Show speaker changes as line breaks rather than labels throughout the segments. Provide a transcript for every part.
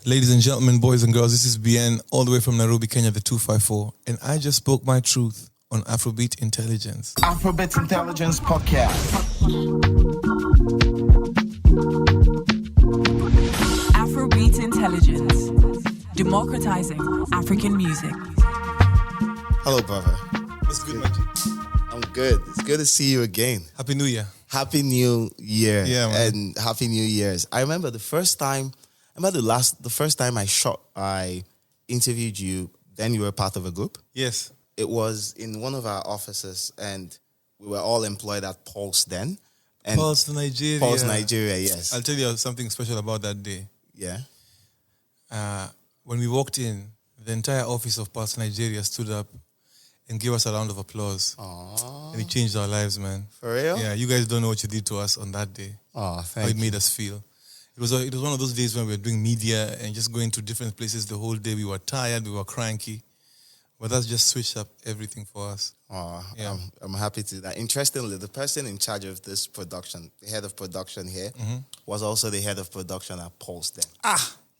Ladies and gentlemen, boys and girls, this is Bien, all the way from Nairobi, Kenya, the 254. And I just spoke my truth on Afrobeat Intelligence.
Afrobeats Intelligence Podcast.
Afrobeat Intelligence. Democratizing African music.
Hello, brother.
What's good, Magic?
I'm good. It's good to see you again.
Happy New Year.
Happy New Year.
Yeah, man.
And Happy New Year's. I remember the first time I interviewed you, then you were part of a group.
Yes.
It was in one of our offices, and we were all employed at Pulse then. And
Pulse Nigeria.
Pulse Nigeria, yes.
I'll tell you something special about that day.
Yeah.
When we walked in, the entire office of Pulse Nigeria stood up and gave us a round of applause.
Aww.
And it changed our lives, man.
For real?
Yeah, you guys don't know what you did to us on that day.
Oh,
How
thank
it
you.
made us feel. It was one of those days when we were doing media and just going to different places the whole day. We were tired, we were cranky. But that's just switched up everything for us.
Oh,
Yeah.
I'm happy to do that. Interestingly, the person in charge of this production, the head of production here, was also the head of production at Pulse then.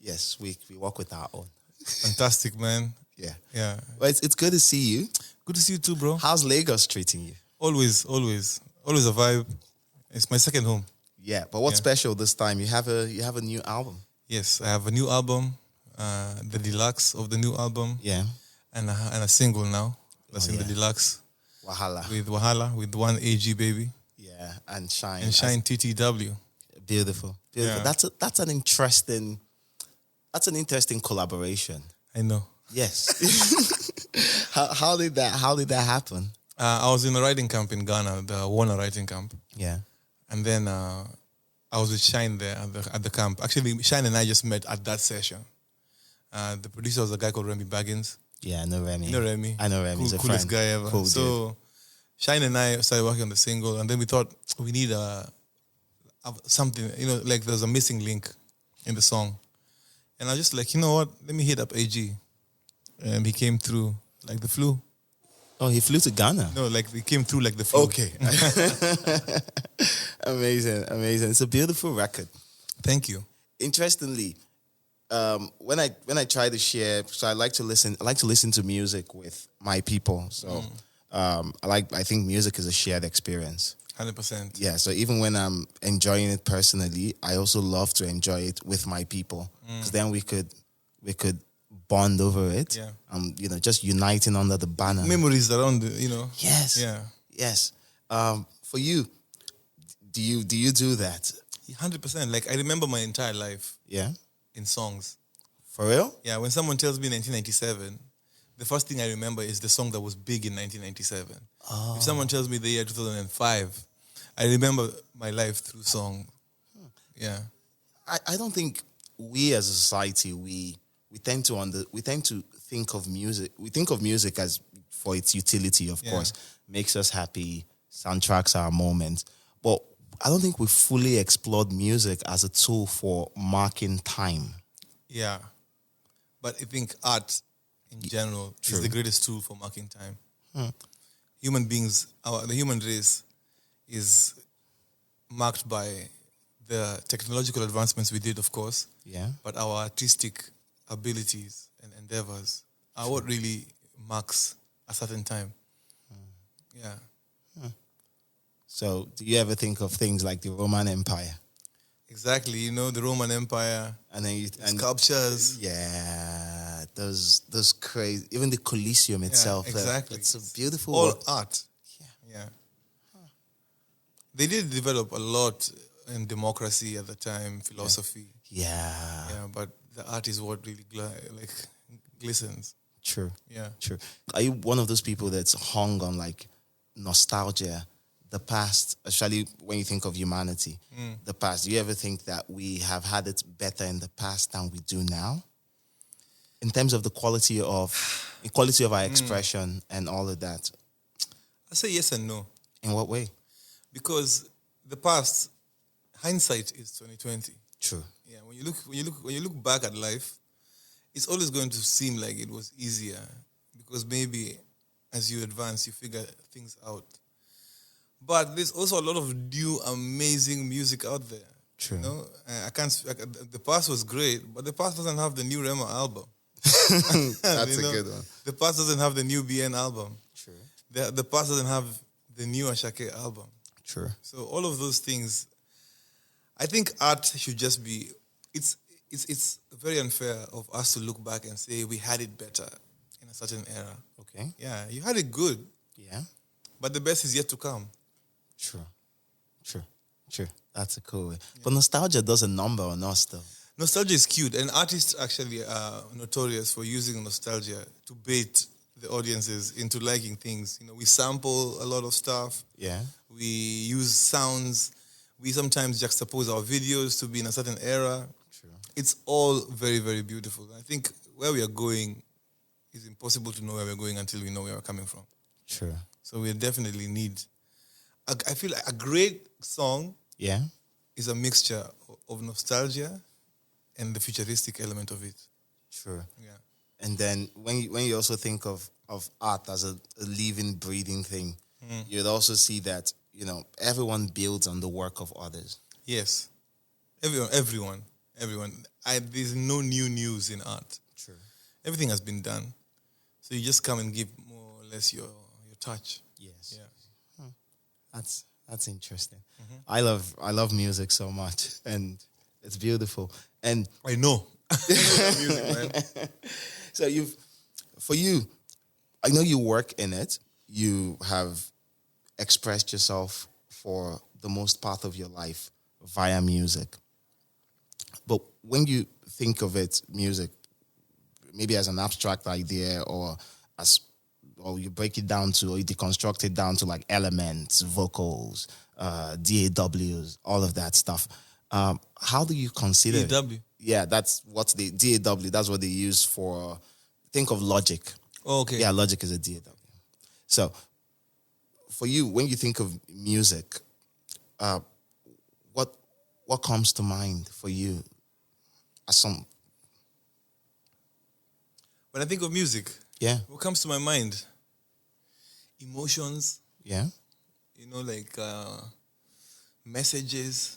Yes, we work with our own.
Fantastic, man.
Yeah.
Yeah.
But it's good to see you.
Good to see you too, bro.
How's Lagos treating you?
Always a vibe. It's my second home.
Yeah, but what's
Yeah.
special this time? You have a new album.
Yes, I have a new album, the deluxe of the new album,
Yeah.
and a single now. That's in the
yeah.
deluxe
Wahala.
with Wahala, with one AG baby,
Yeah, and Shine.
and Shine TTW.
Beautiful.
Yeah.
That's an interesting collaboration.
I know.
Yes. how did that happen?
I was in a writing camp in Ghana, the Warner writing camp.
Yeah.
And then I was with Shine there at the camp. Actually, Shine and I just met at that session. The producer was a guy called Remy Baggins.
Yeah, I know Remy.
You know Remy?
I know Remy. He's a
Coolest
friend.
guy ever.
Cool
So Shine and I started working on the single, and then we thought we need something, like there's a missing link in the song. And I was just like, you know what? Let me hit up AG. And he came through like the flu.
Oh, he flew to Ghana.
No, like he came through like the flu.
Okay. Amazing. It's a beautiful record.
Thank you.
Interestingly, when I try to share, so I like to listen to music with my people. So I think music is a shared experience.
100%.
Yeah. So even when I'm enjoying it personally, I also love to enjoy it with my people, because then we could bond over it.
Yeah.
Just uniting under the banner.
Memories around,
Yes.
Yeah.
Yes. For you, do you do that?
100%. Like I remember my entire life
Yeah.
in songs.
For real?
Yeah, when someone tells me 1997, the first thing I remember is the song that was big in 1997. If someone tells me the year 2005, I remember my life through song. Yeah.
I don't think we as a society we tend to think of music. We think of music as for its utility, of course, makes us happy, soundtracks our moments. But I don't think we fully explored music as a tool for marking time.
Yeah. But I think art in general is the greatest tool for marking time. Human beings, the human race is marked by the technological advancements we did, of course.
Yeah.
But our artistic abilities and endeavors are what really marks a certain time. Yeah.
So do you ever think of things like the Roman Empire?
Exactly. The Roman Empire,
And then
sculptures.
Yeah, those crazy. Even the Colosseum itself.
exactly.
It's a beautiful
All
work.
art. Yeah. They did develop a lot in democracy at the time, philosophy.
Yeah,
Yeah, but the art is what really glistens.
true.
Yeah.
True. Are you one of those people that's hung on like nostalgia, the past, especially when you think of humanity, the past? Do you ever think that we have had it better in the past than we do now? In terms of the quality of our expression and all of that.
I say yes and no.
In what way?
Because the past, hindsight is 2020.
True.
Yeah, when you look back at life, it's always going to seem like it was easier because maybe as you advance, you figure things out. But there's also a lot of new, amazing music out there.
True.
You know, the past was great, but the past doesn't have the new Rema album.
That's a good one.
The past doesn't have the new BN album.
True.
The past doesn't have the new Ashake album.
True.
So all of those things, I think art should just be. It's very unfair of us to look back and say we had it better in a certain era.
Okay.
Yeah, you had it good,
Yeah.
but the best is yet to come.
True. That's a cool way. But nostalgia does a number on us, though.
Nostalgia is cute, and artists actually are notorious for using nostalgia to bait the audiences into liking things. You know, we sample a lot of stuff.
Yeah.
We use sounds. We sometimes juxtapose our videos to be in a certain era.
True.
It's all very, very beautiful. I think where we are going is impossible to know where we're going until we know where we're coming from.
True.
So we definitely need. I feel like a great song
Yeah.
is a mixture of nostalgia and the futuristic element of it.
True.
Yeah.
And then when you also think of art as a living, breathing thing, you'd also see that, you know, everyone builds on the work of others.
Yes. Everyone. There's no new news in art.
True.
Everything has been done. So you just come and give more or less your touch.
Yes.
Yeah.
That's interesting. I love music so much, and it's beautiful. And
I know. Music, man.
so I know you work in it. You have expressed yourself for the most part of your life via music. But when you think of it, music, maybe as an abstract idea or you break it down to, or you deconstruct it down to like elements, vocals, DAWs, all of that stuff. How do you consider
DAW?
Yeah, that's what the DAW, that's what they use for, think of Logic.
Oh, okay.
Yeah, Logic is a DAW. So for you, when you think of music, what comes to mind for you as some?
When I think of music,
Yeah.
what comes to my mind? Emotions,
Yeah.
you know, like messages,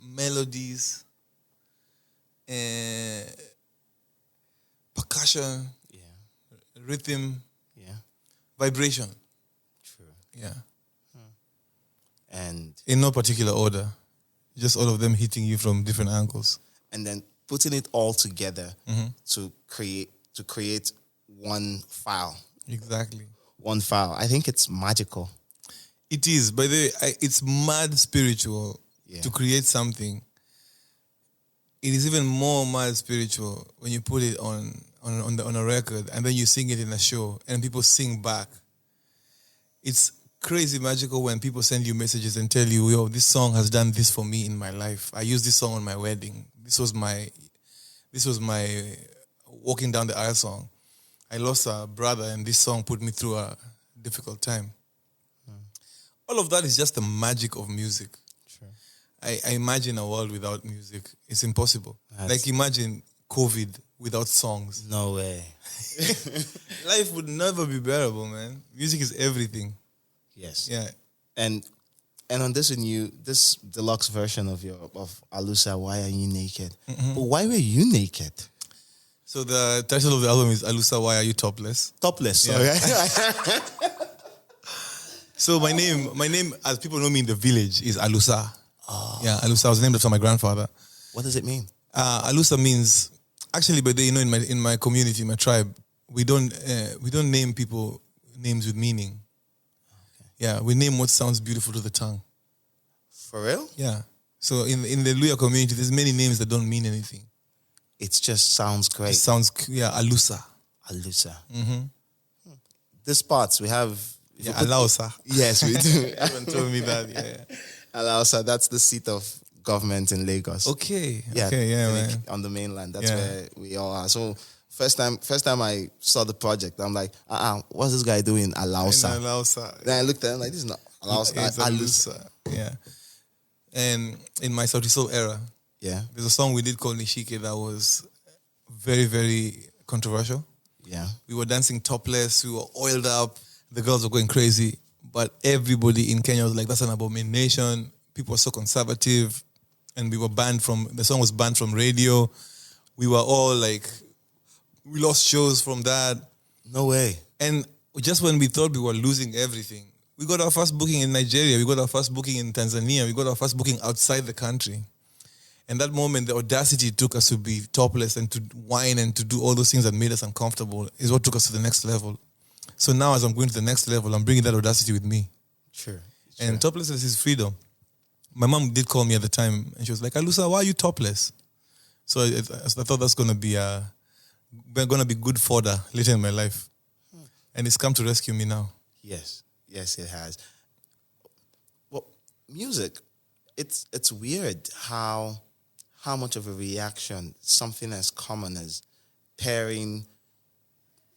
melodies, percussion,
Yeah.
rhythm,
Yeah.
vibration.
True.
Yeah.
And
In no particular order. Just all of them hitting you from different angles.
then putting it all together to create one file.
Exactly.
One file. I think it's magical.
It is. By the way, it's mad spiritual
Yeah.
to create something. It is even more mad spiritual when you put it on a record and then you sing it in a show and people sing back. It's crazy magical when people send you messages and tell you, yo, this song has done this for me in my life. I used this song on my wedding. This was my walking down the aisle song. I lost a brother and this song put me through a difficult time. All of that is just the magic of music.
Sure.
I imagine a world without music. It's impossible.
That's-
Like imagine COVID without songs.
No way.
Life would never be bearable, man. Music is everything.
Yes.
Yeah.
And on this deluxe version of Alusa, Why Are You Naked? But why were you naked?
So the title of the album is Alusa, Why Are You Topless?
Topless.
Yeah.
Okay.
So my name, as people know me in the village, is Alusa. Oh. Yeah, Alusa. I was named after my grandfather.
What does it mean?
Alusa means, actually, but you know, in my community, my tribe, we don't name people names with meaning. Okay. Yeah, we name what sounds beautiful to the tongue.
For real?
Yeah. So in the Luya community, there's many names that don't mean anything.
It just sounds great.
It sounds, Alusa.
Alusa. This parts we have.
Yeah, Alausa.
Yes, we do.
Everyone told me that. Yeah.
Alausa, that's the seat of government in Lagos.
Okay.
Yeah,
Okay. Yeah,
like
man.
on the mainland. That's
Yeah.
where we all are. So first time I saw the project, I'm like, what's this guy doing? Alausa.
Alausa.
Then I looked at him like, this is not Alausa.
It's
Alusa.
Alusa. Yeah. And in my Sauti Soul era,
Yeah.
there's a song we did called Nishike that was very, very controversial.
Yeah.
We were dancing topless. We were oiled up. The girls were going crazy. But everybody in Kenya was like, that's an abomination. People are so conservative. and we were the song was banned from radio. We were all like, we lost shows from that.
No way.
And just when we thought we were losing everything, we got our first booking in Nigeria, we got our first booking in Tanzania, we got our first booking outside the country. And that moment, the audacity it took us to be topless and to whine and to do all those things that made us uncomfortable is what took us to the next level. So now as I'm going to the next level, I'm bringing that audacity with me.
Sure.
And toplessness is freedom. My mom did call me at the time and she was like, Alusa, why are you topless? So I thought that's going to be good fodder later in my life. And it's come to rescue me now.
Yes, it has. Well, music, it's weird how much of a reaction something as common as pairing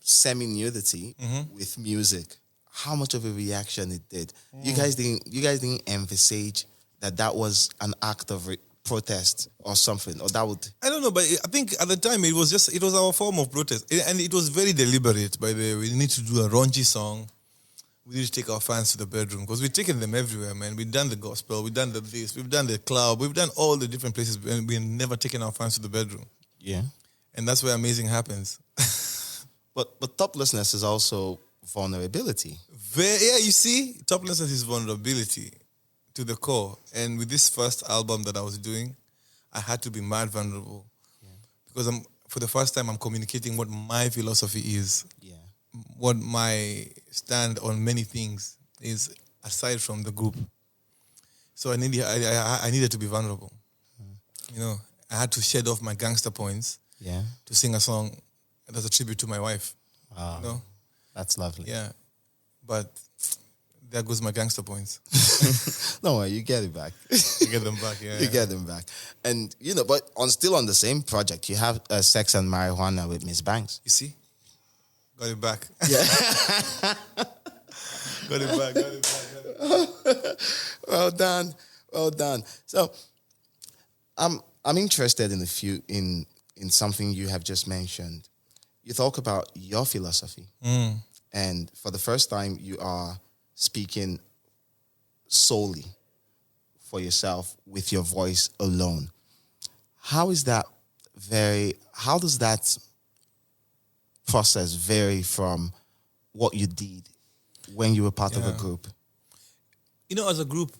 semi-nudity with music, how much of a reaction it did. You guys didn't envisage that was an act of protest or something, or that would...
I don't know, but I think at the time it was our form of protest. And it was very deliberate, by the way. We need to do a raunchy song. We need to take our fans to the bedroom because we've taken them everywhere, man. We've done the gospel, we've done we've done the club, we've done all the different places, and we've never taken our fans to the bedroom.
Yeah.
And that's where amazing happens.
But toplessness is also vulnerability.
You see, toplessness is vulnerability to the core. And with this first album that I was doing, I had to be mad vulnerable. Yeah. Because for the first time, I'm communicating what my philosophy is. Yeah. What my stand on many things is aside from the group. So I needed to be vulnerable. You know, I had to shed off my gangster points to sing a song that's a tribute to my wife.
Wow.
You know?
That's lovely.
Yeah. But there goes my gangster points.
No worry, you get it back.
You get them back, yeah.
You get them back. And, but still on the same project, you have Sex and Marijuana with Miss Banks.
You see? Got it back.
Yeah.
Got it back.
Well done. So, I'm interested in something you have just mentioned. You talk about your philosophy. And for the first time, you are speaking solely for yourself with your voice alone. How does that process vary from what you did when you were part of a group?
You know, as a group,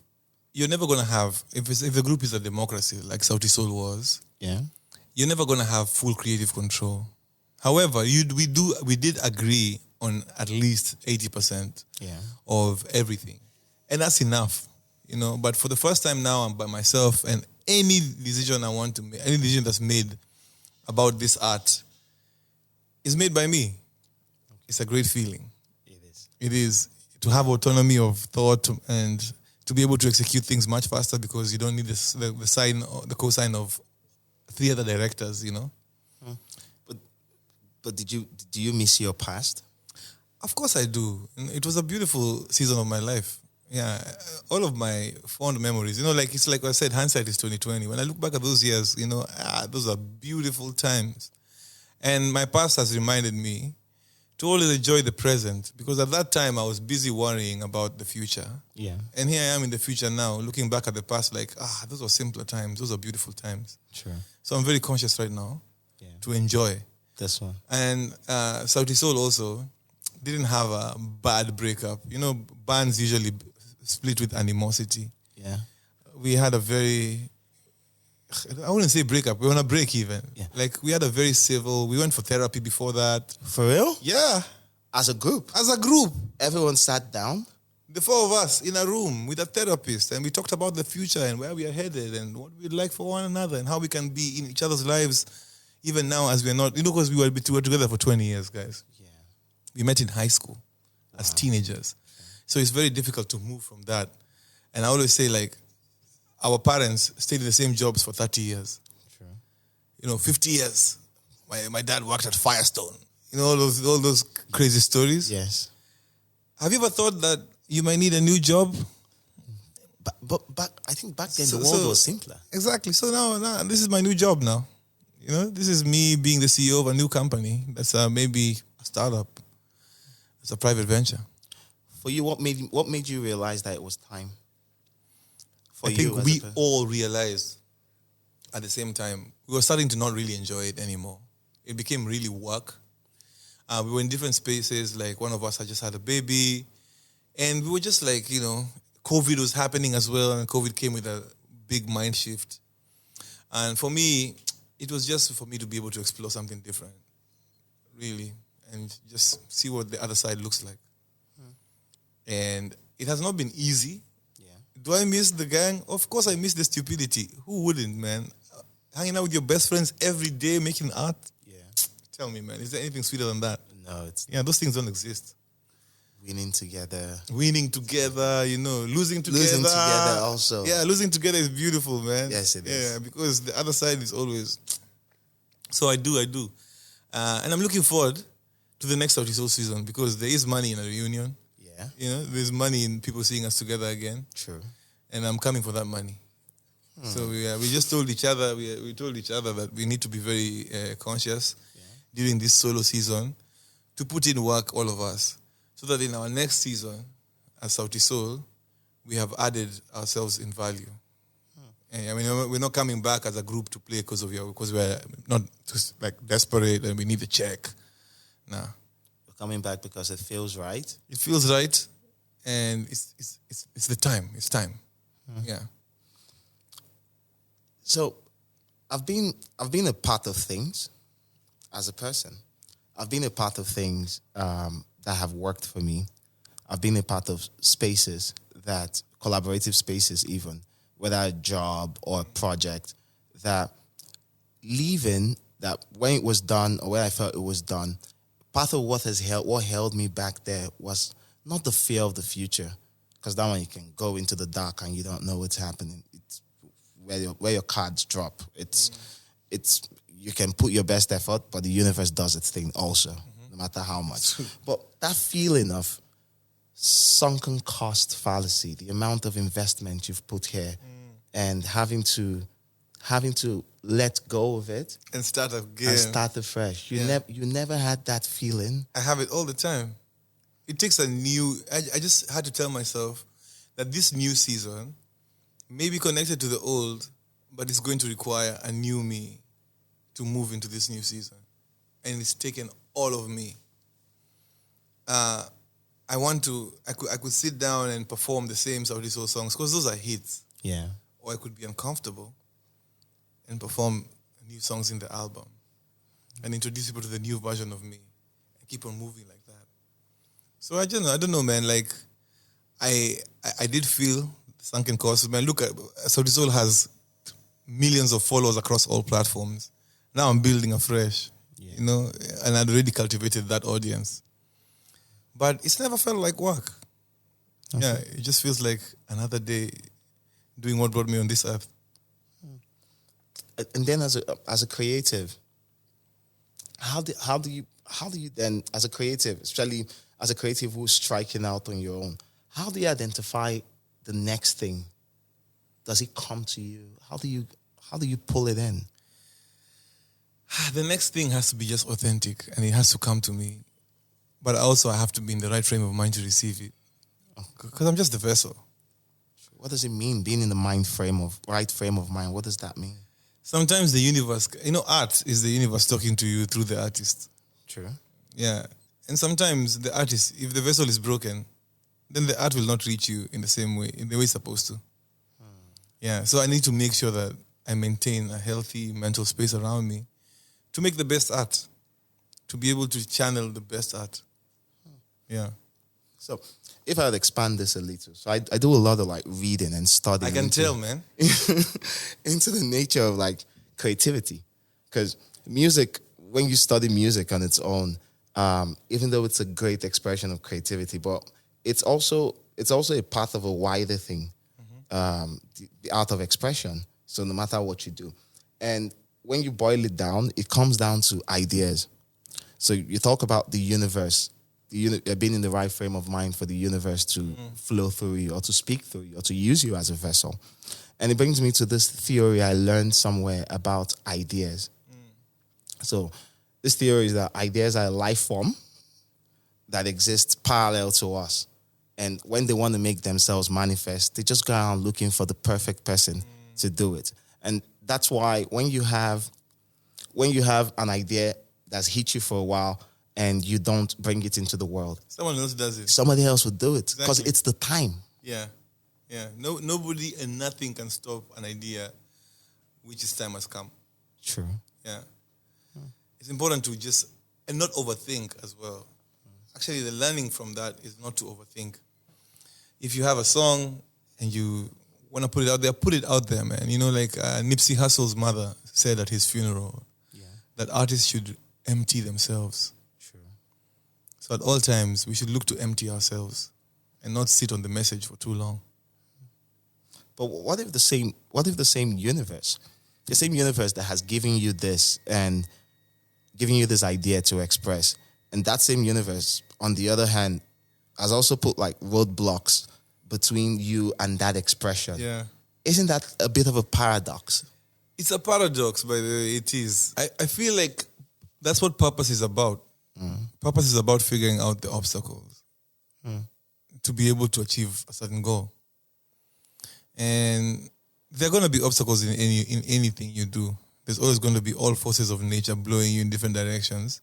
you're never going to have, if the group is a democracy like Sauti Sol was, you're never going to have full creative control. However, we did agree on at least 80% of everything. And that's enough, But for the first time now, I'm by myself, and any decision I want to make, any decision that's made about this art is made by me. It's a great feeling. It is to have autonomy of thought and to be able to execute things much faster because you don't need the co-sign of 3 other directors,
But do you miss your past?
Of course I do. It was a beautiful season of my life. Yeah, all of my fond memories. It's like I said, hindsight is 20/20. When I look back at those years, those are beautiful times. And my past has reminded me to always enjoy the present because at that time I was busy worrying about the future. Yeah. And here I am in the future now, looking back at the past like, those were simpler times. Those are beautiful times. Sure. So I'm very conscious right now to enjoy.
This one.
And Sauti Sol also didn't have a bad breakup. Bands usually split with animosity. Yeah. We had a very, I wouldn't say breakup, we were on a break even. Yeah. Like we had a very civil, we went for therapy before that.
For real?
Yeah.
As a group?
As a group.
Everyone sat down?
The 4 of us in a room with a therapist, and we talked about the future and where we are headed and what we'd like for one another and how we can be in each other's lives even now as we're not, because we were together for 20 years, guys. Yeah. We met in high school as teenagers. So it's very difficult to move from that. And I always say, our parents stayed in the same jobs for 30 years. Sure. 50 years. My dad worked at Firestone. All those crazy stories.
Yes.
Have you ever thought that you might need a new job?
But I think back then the world was simpler.
Exactly. So now this is my new job now. This is me being the CEO of a new company. That's maybe a startup. It's a private venture.
For you, what made you realize that it was time?
I think we all realized at the same time, we were starting to not really enjoy it anymore. It became really work. We were in different spaces. Like one of us had just had a baby. And we were just like, COVID was happening as well. And COVID came with a big mind shift. And for me, it was just for me to be able to explore something different, really, and just see what the other side looks like. And it has not been easy.
Yeah.
Do I miss the gang? Of course I miss the stupidity. Who wouldn't, man? Hanging out with your best friends every day, making art.
Yeah.
Tell me, man, is there anything sweeter than that?
No, it's
Yeah, those things don't exist.
winning together.
Winning together, losing together.
Losing together also.
Yeah, losing together is beautiful, man.
Yes, it is.
Yeah, because the other side is always... So I do. And I'm looking forward to the next Sauti Sol season because there is money in a reunion.
Yeah.
There's money in people seeing us together again.
True.
And I'm coming for that money. So we just told each other, we told each other that we need to be very conscious during this solo season to put in work, all of us, so that in our next season, as Sauti Sol, we have added ourselves in value. And, I mean, we're not coming back as a group to play because we're not just like desperate and we need a check. Nah.
We're coming back because it feels right.
It feels right, and it's the time. It's time. Yeah.
So, I've been a part of things as a person. I've been a part of things that have worked for me. I've been a part of spaces that collaborative spaces, even whether a job or a project, that leaving that when it was done or when I felt it was done, part of what held me back there was not the fear of the future, because that one you can go into the dark and you don't know what's happening. It's where your cards drop. It's you can put your best effort, but the universe does its thing also, no matter how much. But that feeling of sunken cost fallacy, the amount of investment you've put here, and having to let go of it
And start again.
and start afresh. You never had that feeling.
I have it all the time. It takes a new... I just had to tell myself that this new season may be connected to the old, but it's going to require a new me to move into this new season. And it's taken all of me. I could sit down and perform the same Sauti Sol songs because those are hits.
Yeah.
Or I could be uncomfortable and perform new songs in the album and introduce people to the new version of me and keep on moving like that. So I don't know, man. Like, I did feel the sunken cost. Man, look, Sauti Sol has millions of followers across all platforms. Now I'm building afresh, and I'd already cultivated that audience. But it's never felt like work. Okay. Yeah, it just feels like another day doing what brought me on this earth.
And then as a creative, how do you then, as a creative, especially as a creative who's striking out on your own, how do you identify the next thing? Does it come to you? How do you pull it in?
The next thing has to be just authentic and it has to come to me. But also I have to be in the right frame of mind to receive it. Because I'm just the vessel.
What does it mean, being in the right frame of mind? What does that mean?
Sometimes the universe, art is the universe talking to you through the artist.
True.
Yeah. And sometimes the artist, if the vessel is broken, then the art will not reach you in the same way, in the way it's supposed to. Yeah. So I need to make sure that I maintain a healthy mental space around me to make the best art, to be able to channel the best art. Yeah.
So if I would expand this a little, so I do a lot of reading and studying.
I can tell, man.
into the nature of creativity. Because music, when you study music on its own, even though it's a great expression of creativity, but it's also a part of a wider thing, the art of expression. So no matter what you do. And when you boil it down, it comes down to ideas. So you talk about the universe, being in the right frame of mind for the universe to flow through you or to speak through you or to use you as a vessel. And it brings me to this theory I learned somewhere about ideas. So this theory is that ideas are a life form that exists parallel to us. And when they want to make themselves manifest, they just go around looking for the perfect person to do it. And that's why when you have an idea that's hit you for a while and you don't bring it into the world,
someone else does it.
Somebody else would do it because
Exactly.
it's the time.
Yeah. No, nobody and nothing can stop an idea which its time has come.
True.
Yeah. It's important to just, and not overthink as well. Actually, the learning from that is not to overthink. If you have a song and you want to put it out there, man. You know, like Nipsey Hussle's mother said at his funeral that artists should empty themselves.
True.
So at all times, we should look to empty ourselves and not sit on the message for too long.
But what if the same universe that has given you this and giving you this idea to express, and that same universe, on the other hand, has also put like roadblocks between you and that expression?
Yeah.
Isn't that a bit of a paradox?
It's a paradox, by the way. It is. I feel like that's what purpose is about. Purpose is about figuring out the obstacles to be able to achieve a certain goal. And there are going to be obstacles in anything you do. There's always going to be all forces of nature blowing you in different directions.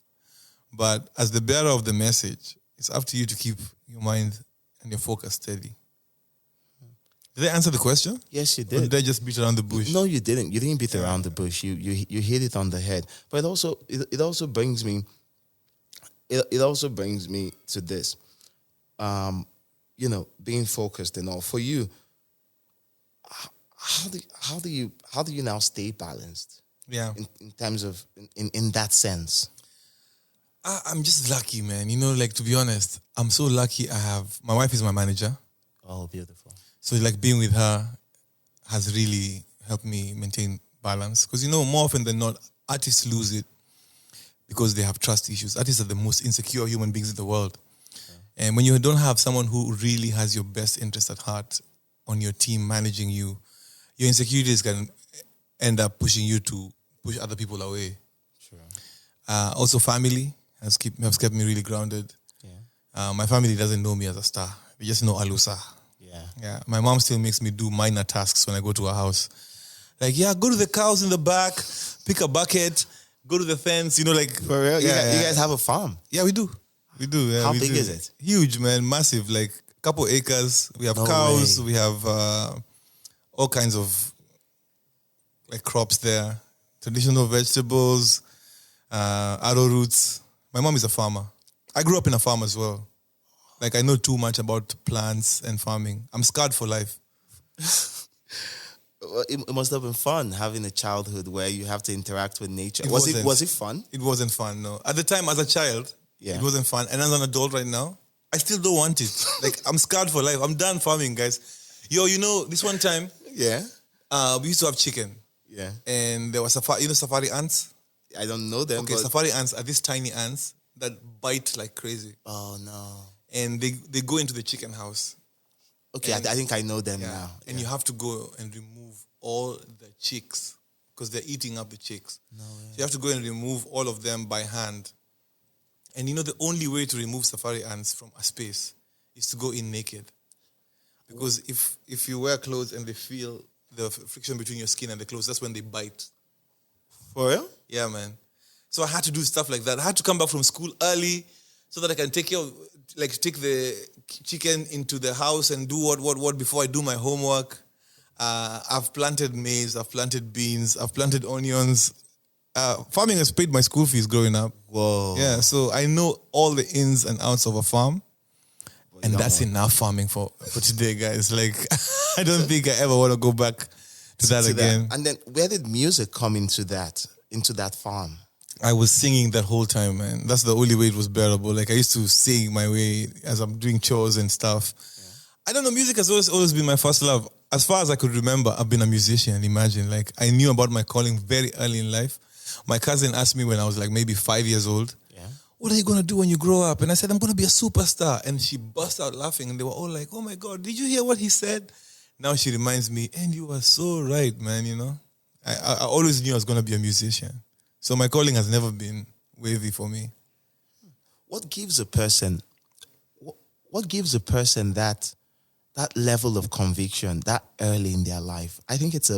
But as the bearer of the message, it's up to you to keep your mind and your focus steady. Did I answer the question?
Yes, you
Or
did.
did I just beat around the bush?
No, you didn't. You didn't beat around the bush. You hit it on the head. But it also brings me to this. Being focused and all. For you, how do you now stay balanced?
Yeah.
In terms of in that sense.
I'm just lucky, man. You know, like, to be honest, I'm so lucky my wife is my manager.
Oh, beautiful.
So, like, being with her has really helped me maintain balance. Because, more often than not, artists lose it because they have trust issues. Artists are the most insecure human beings in the world. Yeah. And when you don't have someone who really has your best interest at heart on your team managing you, your insecurities can end up pushing you to push other people away.
Sure.
Also, family has kept me really grounded. Yeah. My family doesn't know me as a star. They just know Alusa. Yeah. My mom still makes me do minor tasks when I go to her house. Like, go to the cows in the back, pick a bucket, go to the fence, like...
For real? You guys have a farm?
Yeah, we do. We do. Yeah,
How big is it?
Huge, man. Massive. Like, a couple acres. We have cows. We have all kinds of crops there. Traditional vegetables, arrowroots. My mom is a farmer. I grew up in a farm as well. Like, I know too much about plants and farming. I'm scarred for life.
It must have been fun having a childhood where you have to interact with nature. Was it fun?
It wasn't fun, no. At the time, as a child, it wasn't fun. And as an adult right now, I still don't want it. Like, I'm scarred for life. I'm done farming, guys. Yo, this one time, we used to have chicken.
Yeah.
And there was safari ants?
I don't know them.
Okay, safari ants are these tiny ants that bite like crazy.
Oh, no.
And they go into the chicken house.
Okay, I think I know them now.
And you have to go and remove all the chicks because they're eating up the chicks.
No way.
So you have to go and remove all of them by hand. And the only way to remove safari ants from a space is to go in naked. Because if you wear clothes and they feel the friction between your skin and the clothes, that's when they bite.
For real?
Yeah, man. So I had to do stuff like that. I had to come back from school early so that I can take the chicken into the house and do what before I do my homework. I've planted maize, I've planted beans, I've planted onions. Farming has paid my school fees growing up.
Whoa.
Yeah, so I know all the ins and outs of a farm. And that's enough farming for today, guys. Like, I don't think I ever want to go back to that again.
And then where did music come into that farm?
I was singing that whole time, man. That's the only way it was bearable. Like, I used to sing my way as I'm doing chores and stuff. Yeah. I don't know, music has always been my first love. As far as I could remember, I've been a musician, imagine. Like, I knew about my calling very early in life. My cousin asked me when I was like maybe 5 years old, what are you going to do when you grow up? And I said, I'm going to be a superstar. And she burst out laughing and they were all like, oh my God, did you hear what he said? Now she reminds me, and you were so right, man, I always knew I was going to be a musician. So my calling has never been wavy for me.
What gives a person that level of conviction that early in their life? I think it's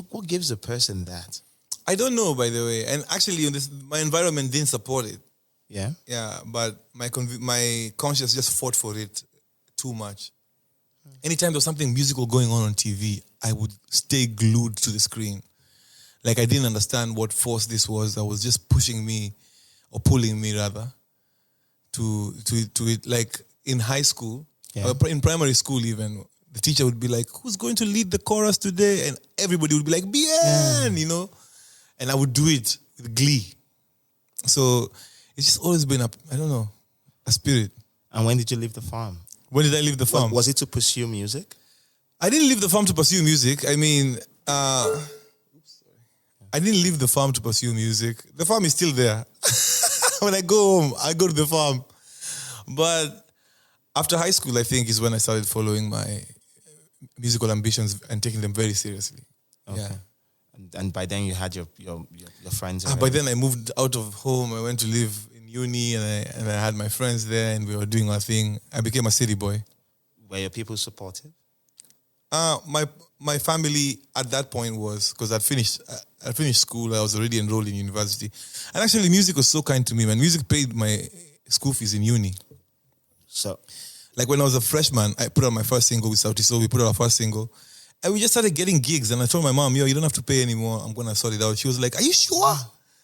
what gives a person that?
I don't know, by the way. And actually, my environment didn't support it.
Yeah.
Yeah, but my conscience just fought for it too much. Anytime there was something musical going on TV, I would stay glued to the screen. Like I didn't understand what force this was that was just pushing me, or pulling me rather, to it. Like in high school, or in primary school even, the teacher would be like, "Who's going to lead the chorus today?" And everybody would be like, "Bien," you know? And I would do it with glee. So it's just always been a spirit.
And when did you leave the farm?
When did I leave the farm?
Was it to pursue music?
I didn't leave the farm to pursue music. I mean, I didn't leave the farm to pursue music. The farm is still there. When I go home, I go to the farm. But after high school, I think, is when I started following my musical ambitions and taking them very seriously. Okay. Yeah.
And by then you had your friends.
By then I moved out of home. I went to live in uni, and I had my friends there, and we were doing our thing. I became a city boy.
Were your people supportive?
My family at that point was, because I finished school. I was already enrolled in university, and actually music was so kind to me, man. Music paid my school fees in uni.
So,
like when I was a freshman, I put out my first single with Sauti Sol. We put out our first single, and we just started getting gigs. And I told my mom, "Yo, you don't have to pay anymore. I'm gonna sort it out." She was like, "Are you sure?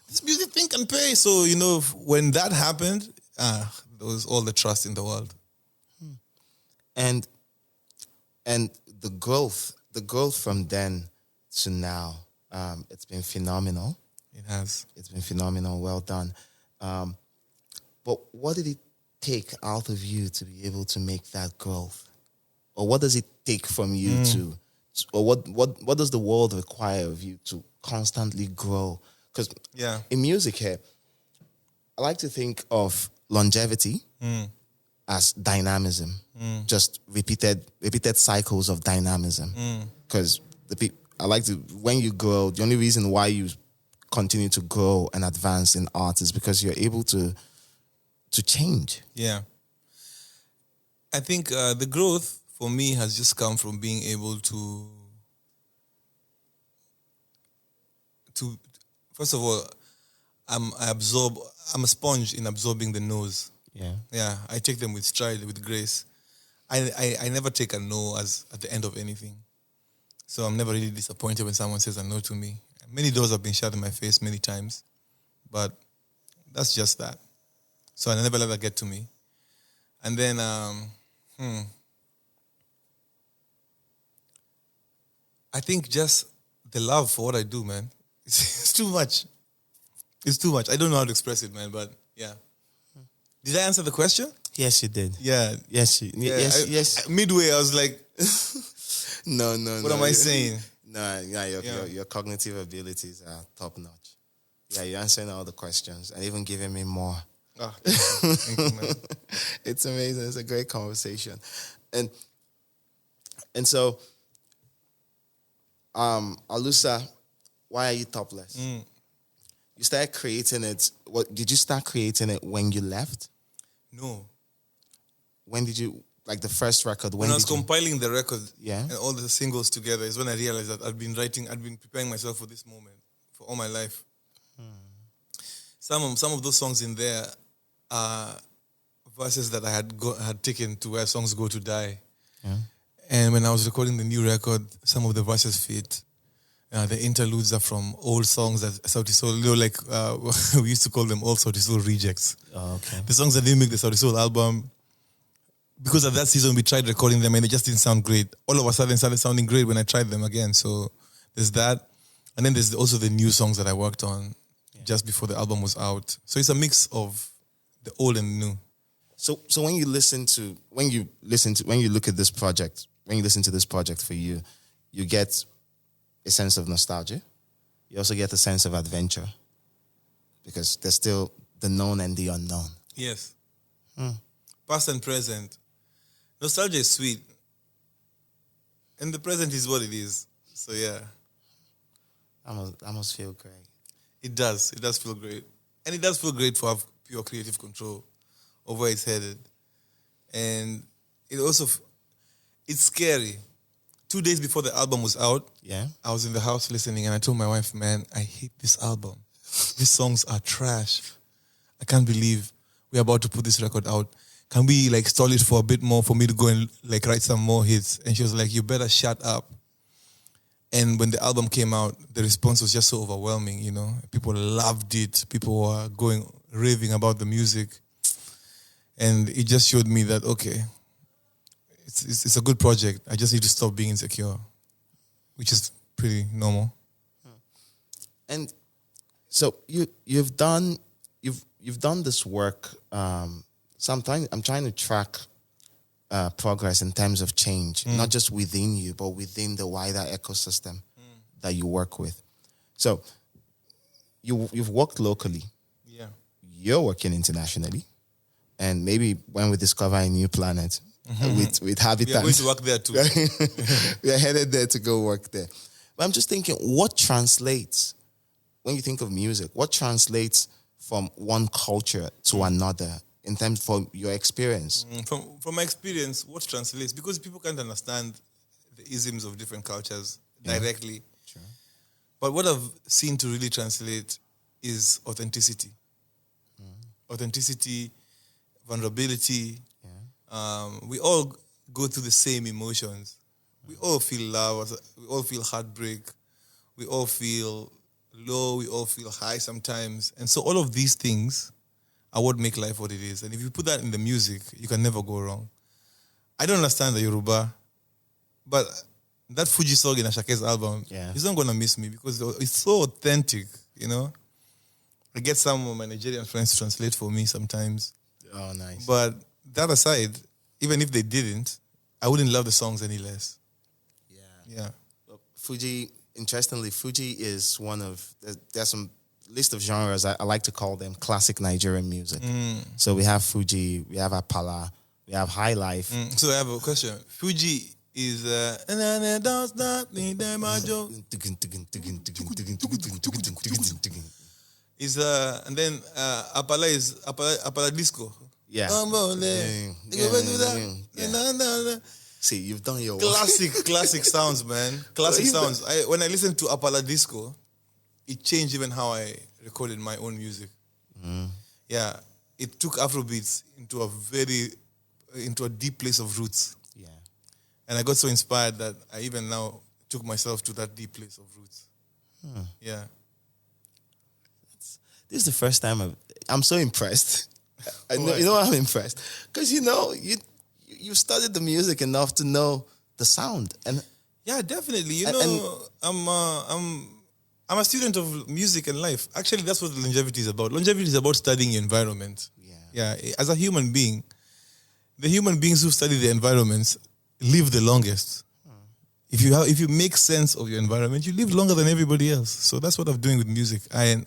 This music thing can pay." So when that happened, there was all the trust in the world.
And the growth from then to now, it's been phenomenal.
It has.
It's been phenomenal. Well done. But what did it take out of you to be able to make that growth? Or what does it take from you or what does the world require of you to constantly grow? Because in music here, I like to think of longevity as dynamism, just repeated cycles of dynamism. Because I like to, when you grow, the only reason why you continue to grow and advance in art is because you're able to change. Yeah.
I think the growth for me has just come from being able to first of all, I'm a sponge in absorbing the no's.
Yeah.
Yeah. I take them with stride, with grace. I never take a no as at the end of anything. So I'm never really disappointed when someone says a no to me. Many doors have been shut in my face many times, but that's just that. So I never let that get to me. And then, I think just the love for what I do, man. It's too much. It's too much. I don't know how to express it, man, but yeah. Did I answer the question?
Yes, you did.
Yeah.
Yes.
Midway, I was like,
no.
What am I saying?
No, your cognitive abilities are top notch. Yeah, you're answering all the questions and even giving me more.
Oh, thank you, man.
It's amazing. It's a great conversation. And so, Alusa, why are you topless? You started creating it. What did you start creating it when you left?
No.
When did you, like the first record?
When I was compiling the record,
and
all the singles together, is when I realized that I'd been preparing myself for this moment for all my life. Some of those songs in there are verses that I had taken to Where Songs Go to Die.
Yeah.
And when I was recording the new record, some of the verses fit. The interludes are from old songs that Sauti Sol, we used to call them old Sauti Sol rejects.
Oh, okay.
The songs that didn't make the Sauti Sol album, because at that season we tried recording them and they just didn't sound great. All of a sudden started sounding great when I tried them again. So there's that. And then there's also the new songs that I worked on just before the album was out. So it's a mix of the old and new.
So when you look at this project, when you listen to this project for you, you get a sense of nostalgia. You also get a sense of adventure because there's still the known and the unknown.
Yes. Past and present. Nostalgia is sweet. And the present is what it is. So yeah.
That must feel great.
It does. It does feel great. And it does feel great to have pure creative control of where it's headed. And it's scary 2 days before the album was out,
Yeah.
I was in the house listening, and I told my wife, man, I hate this album. These songs are trash. I can't believe we're about to put this record out. Can we like stall it for a bit more for me to go and like write some more hits? And she was like, you better shut up. And when the album came out, the response was just so overwhelming, you know. People loved it. People were raving about the music. And it just showed me that, okay, it's a good project. I just need to stop being insecure, which is pretty normal.
And so you've done this work. Sometimes I'm trying to track progress in terms of change, not just within you, but within the wider ecosystem that you work with. So you've worked locally.
Yeah.
You're working internationally. And maybe when we discover a new planet with habitants.
We are going to work there too.
We are headed there to go work there. But I'm just thinking, what translates, when you think of music, what translates from one culture to another in terms of your experience?
From my experience, what translates, because people can't understand the isms of different cultures directly.
Sure.
But what I've seen to really translate is authenticity. Authenticity, vulnerability. We all go through the same emotions. We all feel love. We all feel heartbreak. We all feel low. We all feel high sometimes. And so all of these things are what make life what it is. And if you put that in the music, you can never go wrong. I don't understand the Yoruba, but that Fuji song in Ashake's album, he's not going to miss me because it's so authentic, you know? I get some of my Nigerian friends to translate for me sometimes.
Oh, nice.
But that aside, even if they didn't, I wouldn't love the songs any less. Yeah.
Fuji, interestingly, Fuji is one of, there's some list of genres, I like to call them classic Nigerian music. So we have Fuji, we have Apala, we have High Life.
So I have a question. Fuji is and then Apala is Apala disco.
Yeah.
Yeah.
See, you've done your work.
Classic sounds, man. Classic sounds. When I listen to Apala disco, it changed even how I recorded my own music. Yeah, it took Afrobeats into a deep place of roots.
Yeah.
And I got so inspired that I even now took myself to that deep place of roots. Yeah.
This is the first time I'm so impressed. You know why I'm impressed? Because you studied the music enough to know the sound. And
yeah, definitely. I'm a student of music and life. Actually, that's what longevity is about. Longevity is about studying your environment. Yeah. As a human being, the human beings who study their environments live the longest. If you make sense of your environment, you live longer than everybody else. So that's what I'm doing with music. I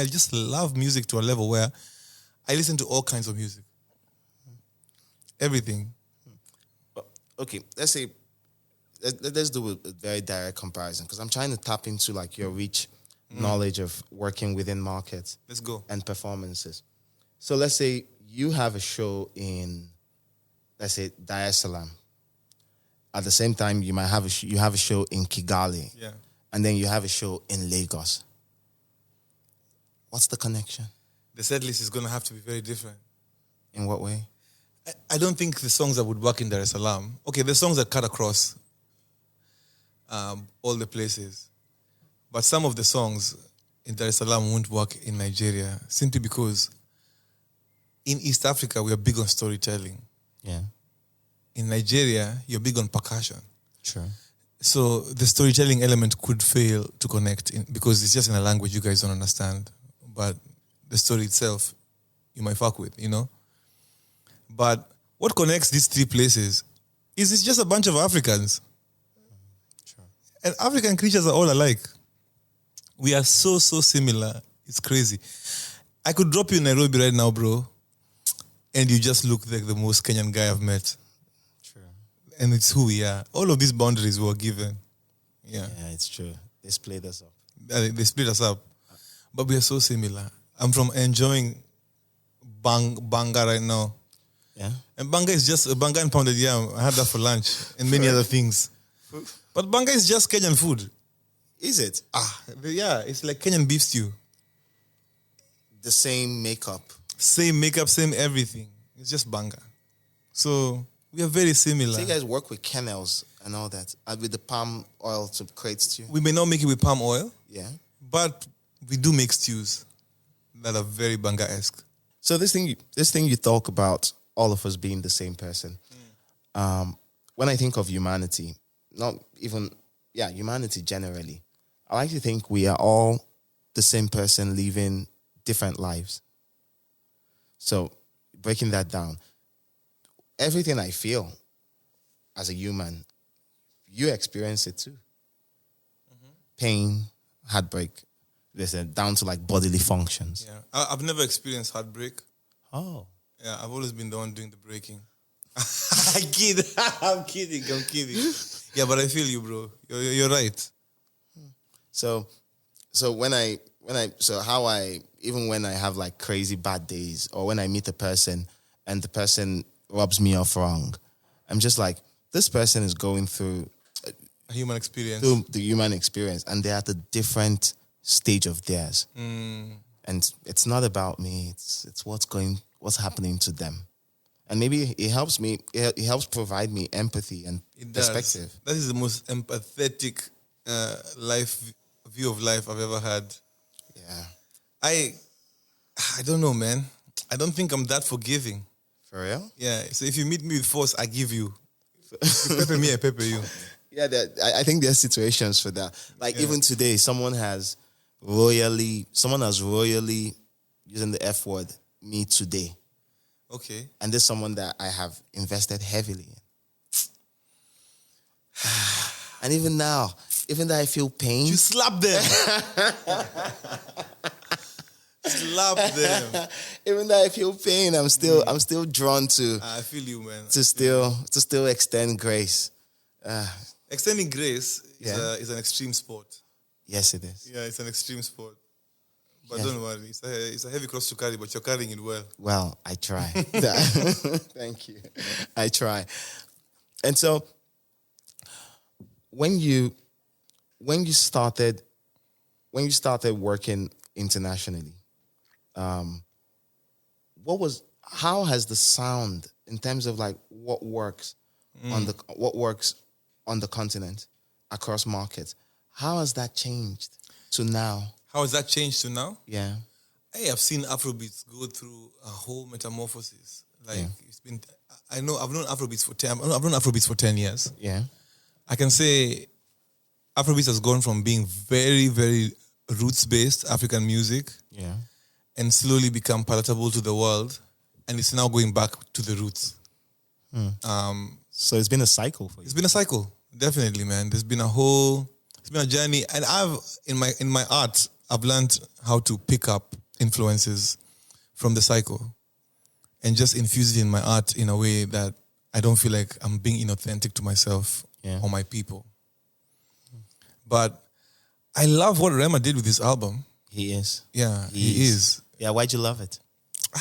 just love music to a level where I listen to all kinds of music. Everything.
Okay, let's do a very direct comparison because I'm trying to tap into like your rich knowledge of working within markets.
Let's go.
And performances. So let's say you have a show in, let's say, Dar es Salaam. At the same time, you might have a show in Kigali.
Yeah.
And then you have a show in Lagos. What's the connection?
The set list is going to have to be very different.
In what way?
I don't think the songs that would work in Dar es Salaam. Okay, the songs that cut across all the places. But some of the songs in Dar es Salaam won't work in Nigeria simply because in East Africa, we are big on storytelling.
Yeah.
In Nigeria, you're big on percussion.
Sure.
So the storytelling element could fail to connect because it's just in a language you guys don't understand. But the story itself, you might fuck with, you know? But what connects these three places is it's just a bunch of Africans.
Sure.
And African creatures are all alike. We are so similar. It's crazy. I could drop you in Nairobi right now, bro, and you just look like the most Kenyan guy I've met.
True.
And it's who we are. All of these boundaries were given. Yeah,
it's true. They split us up.
They split us up. But we are so similar. I'm from enjoying banga right now.
Yeah.
And banga is just banga and pounded yam. I had that for lunch and many other things. But banga is just Kenyan food.
Is it?
Yeah, it's like Kenyan beef stew.
The same makeup.
Same makeup, same everything. It's just banga. So we are very similar.
So you guys work with kernels and all that, with the palm oil to create stew.
We may not make it with palm oil,
Yeah.
but we do make stews that are very banga-esque.
So this thing you talk about, all of us being the same person. When I think of humanity, humanity generally, I like to think we are all the same person living different lives. So breaking that down, everything I feel as a human, you experience it too. Pain, heartbreak, listen, down to like bodily functions.
Yeah, I've never experienced heartbreak.
Oh.
Yeah, I've always been the one doing the breaking. I'm kidding. Yeah, but I feel you, bro. You're right.
So when I even when I have like crazy bad days, or when I meet a person and the person rubs me off wrong, I'm just like, this person is going through
A human experience.
through the human experience, and they're at a different stage of theirs. And it's not about me. It's what's happening to them. And maybe it helps me. It helps provide me empathy and
It does.
perspective.
That is the most empathetic view of life I've ever had.
Yeah,
I don't know, man. I don't think I'm that forgiving.
for real.
Yeah. So if you meet me with force, I give you. You pepper me, I pepper you.
Yeah, I think there's situations for that. Like even today, someone has royally, using the F word, me today.
Okay.
And there's someone that I have invested heavily in. And even now, even though I feel pain,
You slap them. Slap them.
even though I feel pain, I'm still drawn to
I feel you, man.
to still extend grace.
Extending grace
Yeah.
is an extreme sport.
Yes, it is.
Yeah, it's an extreme sport. But
Yeah.
don't worry, it's a heavy cross to carry, but you're carrying it well.
Well, I try. Thank you. I try. And so when you started working internationally, how has the sound in terms of like what works on the continent across markets, how has that changed to now?
How has that changed to now?
Yeah.
Hey, I've seen Afrobeats go through a whole metamorphosis. Like it's been, I've known Afrobeats for 10 years.
Yeah.
I can say Afrobeats has gone from being very, very roots-based African music
Yeah.
and slowly become palatable to the world, and it's now going back to the roots.
So it's been a cycle for you.
It's been a cycle, definitely, man. It's been a journey, and I've in my art, I've learned how to pick up influences from the cycle and just infuse it in my art in a way that I don't feel like I'm being inauthentic to myself or my people. But I love what Rema did with this album.
He is.
Yeah, he is.
Yeah, why'd you love it?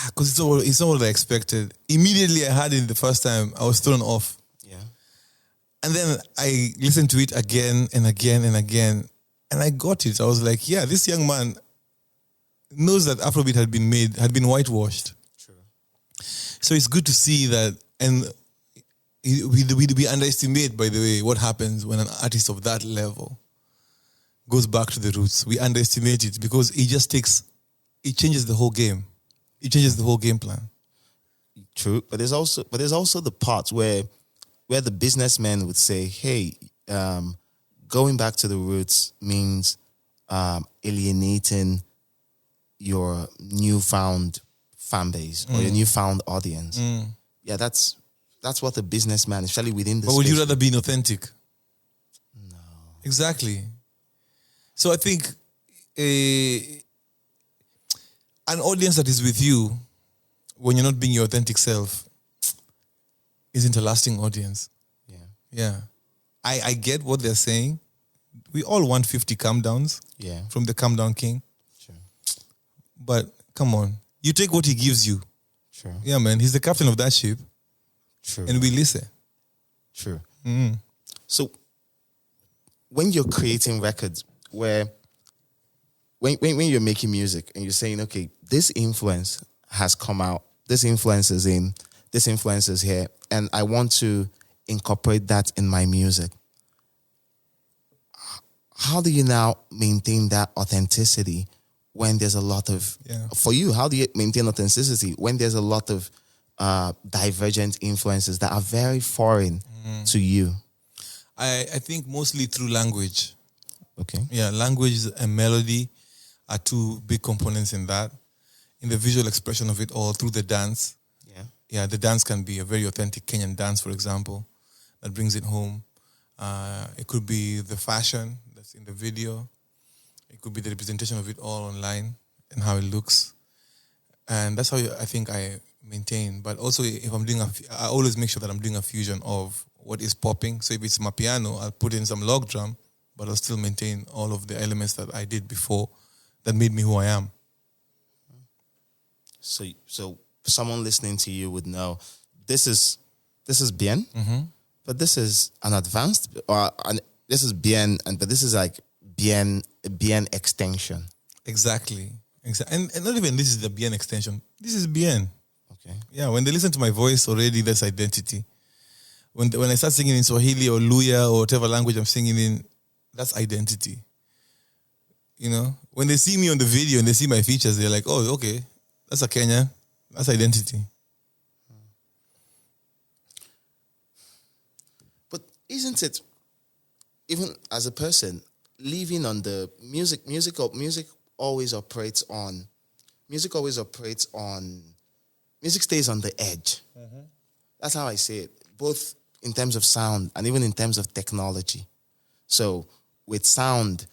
Because it's not what I expected. Immediately I heard it the first time, I was thrown off.
Yeah.
And then I listened to it again and again and again, and I got it. I was like, yeah, this young man knows that Afrobeat had been whitewashed.
True.
So it's good to see that, and we underestimate, by the way, what happens when an artist of that level goes back to the roots. We underestimate it because it changes the whole game. It changes the whole game plan.
True, but there's also the parts where the businessmen would say, "Hey, going back to the roots means alienating your newfound fan base or your newfound audience." Yeah, that's what the businessman, especially within the.
But would you
space-
rather be inauthentic? No. Exactly. So I think an audience that is with you when you're not being your authentic self isn't a lasting audience.
Yeah.
Yeah. I get what they're saying. We all want 50 calm downs
Yeah.
from the calm down king.
Sure.
But come on. You take what he gives you.
True.
Yeah, man. He's the captain of that ship.
True.
And we listen.
True. So when you're creating records, where when you're making music and you're saying, okay, this influence has come out, this influence is in, this influence is here, and I want to incorporate that in my music. How do you now maintain that authenticity when there's a lot of, for you, how do you maintain authenticity when there's a lot of divergent influences that are very foreign to you?
I think mostly through language.
Okay.
Yeah, language and melody are two big components in that. In the visual expression of it all, through the dance. Yeah, the dance can be a very authentic Kenyan dance, for example, that brings it home. It could be the fashion that's in the video. It could be the representation of it all online and how it looks. And that's how I think I maintain. But also, if I'm doing I always make sure that I'm doing a fusion of what is popping. So if it's my piano, I'll put in some log drum, but I'll still maintain all of the elements that I did before that made me who I am.
So someone listening to you would know this is Bien, but this is an advanced, this is Bien, but this is like Bien extension.
Exactly. And not even this is the Bien extension. This is Bien.
Okay.
Yeah, when they listen to my voice already, that's identity. When I start singing in Swahili or Luya or whatever language I'm singing in, that's identity. You know, when they see me on the video and they see my features, they're like, oh, okay, that's a Kenyan. That's identity.
But isn't it, even as a person, living on the music always operates on, music stays on the edge. That's how I say it, both in terms of sound and even in terms of technology. So with sound,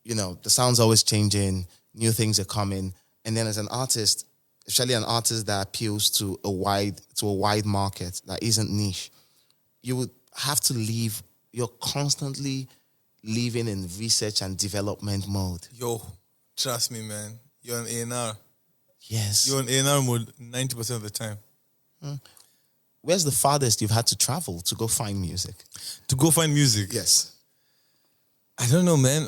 the sound's always changing, new things are coming. And then as an artist, especially an artist that appeals to a wide market that isn't niche, you would have to live, you're constantly living in research and development mode.
Yo, trust me, man. You're on A&R.
Yes.
You're on A&R mode 90% of the time.
Where's the farthest you've had to travel to go find music?
To go find music?
Yes.
I don't know, man.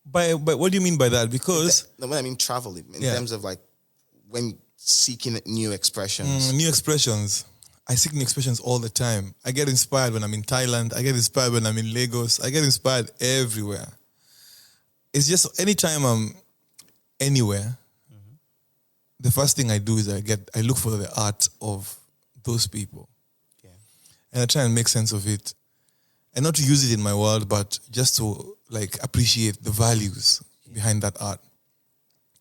By what do you mean by that? Because...
No, when I mean travel, in terms of like when seeking new expressions.
New expressions. I seek new expressions all the time. I get inspired when I'm in Thailand. I get inspired when I'm in Lagos. I get inspired everywhere. It's just anytime I'm anywhere, the first thing I do is I look for the art of those people. Yeah. And I try and make sense of it. And not to use it in my world, but just to appreciate the values behind that art.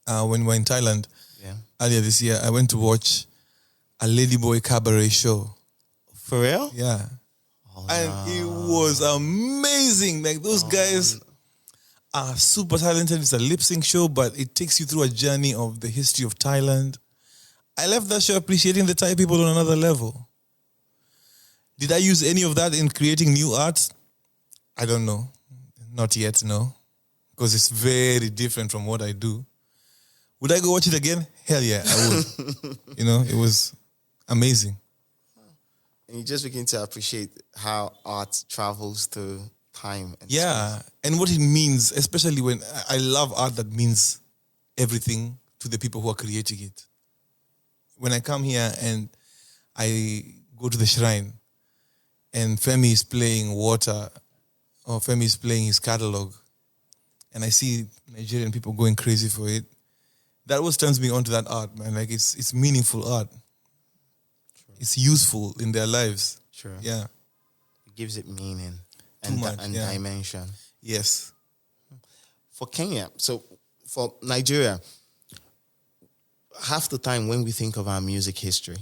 When we were in Thailand earlier this year, I went to watch a Ladyboy cabaret show.
For real?
Yeah. It was amazing. Like those guys are super talented. It's a lip sync show, but it takes you through a journey of the history of Thailand. I left that show appreciating the Thai people on another level. Did I use any of that in creating new art? I don't know. Not yet, no. Because it's very different from what I do. Would I go watch it again? Hell yeah, I would. It was amazing.
And you just begin to appreciate how art travels through time. And
space. And what it means, especially when I love art that means everything to the people who are creating it. When I come here and I go to the shrine and Femi is playing Water or Femi is playing his catalog and I see Nigerian people going crazy for it, that always turns me on to that art, man. Like it's meaningful art. True. It's useful in their lives.
Sure.
Yeah.
It gives it meaning and dimension.
Yes.
For Kenya, so for Nigeria, half the time when we think of our music history,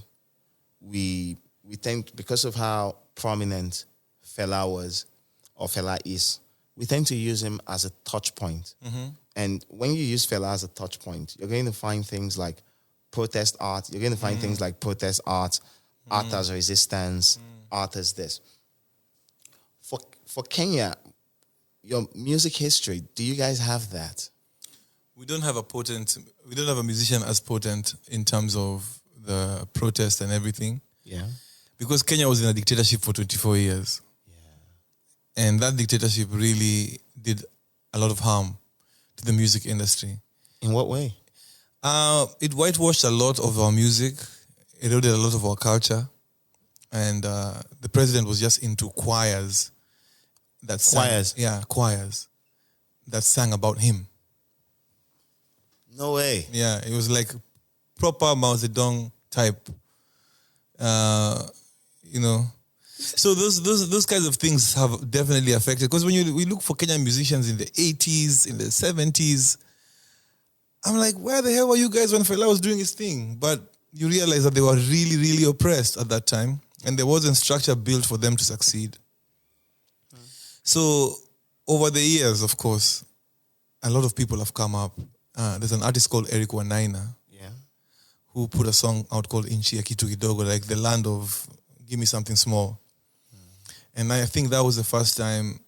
we tend, because of how prominent Fela was or Fela is, we tend to use him as a touch point. And when you use Fela as a touch point, you're going to find things like protest art. You're going to find things like protest art, art as resistance, art as this. For Kenya, your music history, do you guys have that?
We don't have a musician as potent in terms of the protest and everything.
Yeah.
because Kenya was in a dictatorship for 24 years. And that dictatorship really did a lot of harm to the music industry.
In what way?
It whitewashed a lot of our music, eroded a lot of our culture, and the president was just into choirs.
Choirs?
Yeah, choirs that sang about him.
No way.
Yeah, it was like proper Mao Zedong type, So those kinds of things have definitely affected. Because when we look for Kenyan musicians in the 80s, in the 70s, I'm like, where the hell were you guys when Fela was doing his thing? But you realize that they were really, really oppressed at that time, and there wasn't structure built for them to succeed. So over the years, of course, a lot of people have come up. There's an artist called Eric Wanaina, who put a song out called Inchi ya Kitu Kidogo, like the land of give me something small. And I think that was the first time